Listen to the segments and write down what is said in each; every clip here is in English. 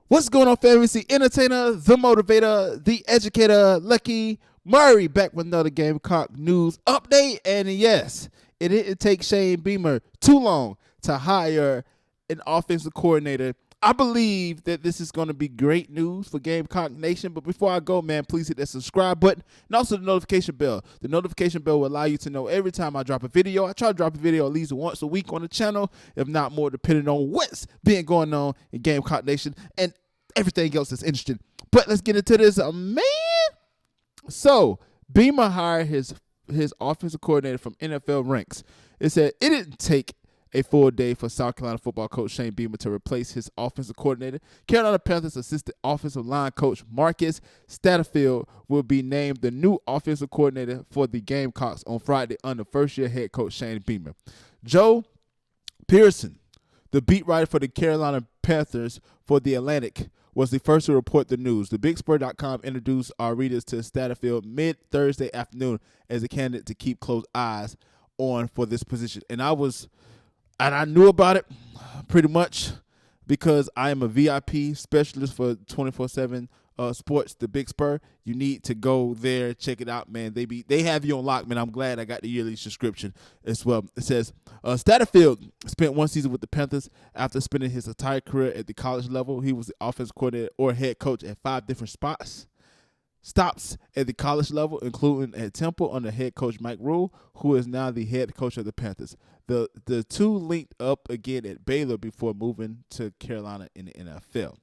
What's going on, family? It's the entertainer, the motivator, the educator, Lucky Murray, back with another Gamecock news update. And yes, it didn't take Shane Beamer too long to hire an offensive coordinator. I believe that this is going to be great news for Gamecock Nation. But before I go, man, please hit that subscribe button and also the notification bell. The notification bell will allow you to know every time I drop a video. I try to drop a video at least once a week on the channel, if not more, depending on what's been going on in Gamecock Nation and everything else that's interesting. But let's get into this, man. So Beamer hired his offensive coordinator from NFL ranks. It said it didn't take a full day for South Carolina football coach Shane Beamer to replace his offensive coordinator. Carolina Panthers assistant offensive line coach Marcus Satterfield will be named the new offensive coordinator for the Gamecocks on Friday under first-year head coach Shane Beamer. Joe Pearson, the beat writer for the Carolina Panthers for The Atlantic, was the first to report the news. TheBigSpur.com introduced our readers to Satterfield mid-Thursday afternoon as a candidate to keep close eyes on for this position. And I knew about it pretty much because I am a VIP specialist for 24/7 Sports, The Big Spur. You need to go there, check it out, man. They have you on lock, man. I'm glad I got the yearly subscription as well. It says Satterfield spent one season with the Panthers after spending his entire career at the college level. He was the offensive coordinator or head coach at 5 different stops at the college level, including at Temple under head coach Mike Rhule, who is now the head coach of the Panthers. The two linked up again at Baylor before moving to Carolina in the NFL.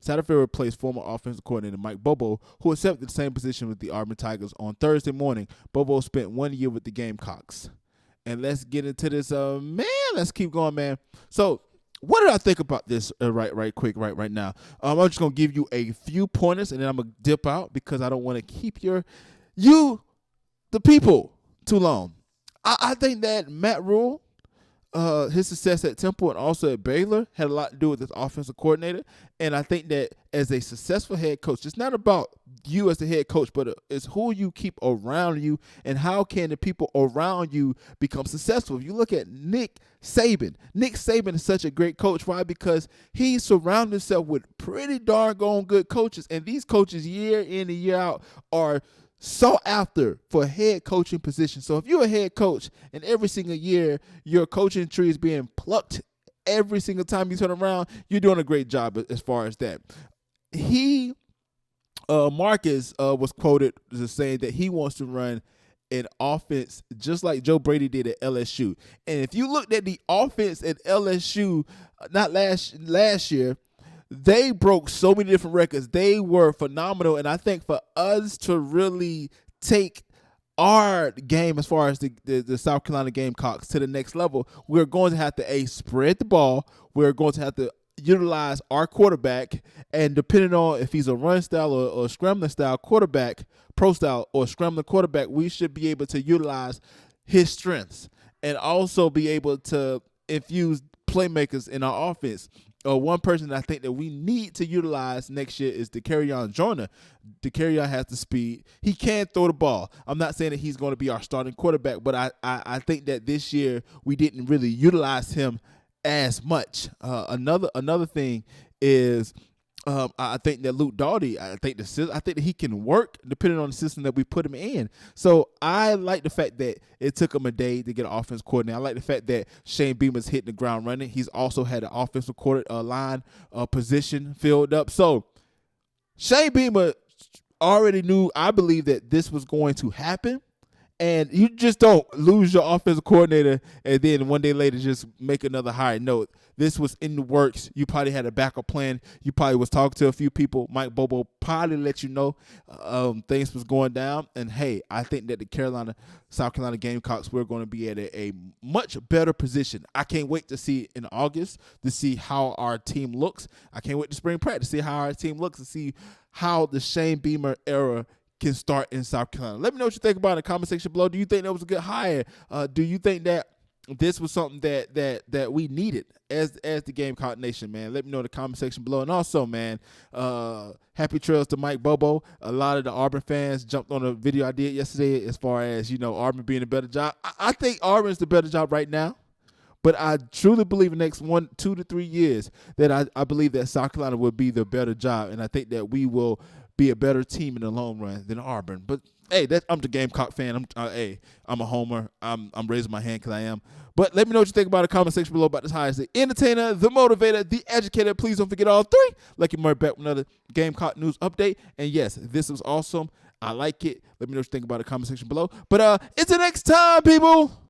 Satterfield replaced former offensive coordinator Mike Bobo, who accepted the same position with the Auburn Tigers on Thursday morning. Bobo spent 1 year with the Gamecocks. And let's get into this, man. Let's keep going, man. So, what did I think about this right quick right now? I'm just going to give you a few pointers, and then I'm going to dip out because I don't want to keep the people, too long. I think that Matt Rhule, his success at Temple and also at Baylor had a lot to do with his offensive coordinator. And I think that as a successful head coach, it's not about you as the head coach, but it's who you keep around you and how can the people around you become successful. If you look at Nick Saban is such a great coach. Why? Because he surrounded himself with pretty darn good coaches. And these coaches year in and year out are sought after for head coaching positions. So if you're a head coach and every single year your coaching tree is being plucked every single time you turn around, you're doing a great job as far as that. Marcus was quoted as saying that he wants to run an offense just like Joe Brady did at LSU. And if you looked at the offense at LSU, not last year, they broke so many different records. They were phenomenal. And I think for us to really take our game as far as the South Carolina Gamecocks to the next level, we're going to have to, spread the ball. We're going to have to utilize our quarterback. And depending on if he's a run style or scrambling style quarterback, pro style or scrambling quarterback, we should be able to utilize his strengths and also be able to infuse playmakers in our offense. One person that I think that we need to utilize next year is Dakereon Joyner. Dakereon has the speed. He can throw the ball. I'm not saying that he's going to be our starting quarterback, but I think that this year we didn't really utilize him as much. Another thing is I think that Luke Doughty, I think that he can work depending on the system that we put him in. So I like the fact that it took him a day to get an offense coordinator. I like the fact that Shane Beamer's hitting the ground running. He's also had an offensive line position filled up. So Shane Beamer already knew, I believe, that this was going to happen. And you just don't lose your offensive coordinator and then one day later just make another hire. No, this was in the works. You probably had a backup plan. You probably was talking to a few people. Mike Bobo probably let you know things was going down. And, hey, I think that the South Carolina Gamecocks, we're going to be at a much better position. I can't wait to see in August to see how our team looks. I can't wait to spring practice to see how our team looks and see how the Shane Beamer era can start in South Carolina. Let me know what you think about it in the comment section below. Do you think that was a good hire? Do you think that this was something that we needed as the Gamecock Nation, man? Let me know in the comment section below. And also, man, happy trails to Mike Bobo. A lot of the Auburn fans jumped on a video I did yesterday as far as, Auburn being a better job. I think Auburn's the better job right now. But I truly believe in the next 1, 2 to 3 years that I believe that South Carolina will be the better job, and I think that we will be a better team in the long run than Auburn. But hey, I'm the Gamecock fan. I'm a homer. I'm raising my hand because I am. But let me know what you think about it. Comment section below about this highest. The entertainer, the motivator, the educator. Please don't forget all three. Lucky Murray back with another Gamecock news update. And yes, this was awesome. I like it. Let me know what you think about it. Comment section below. But until next time, people.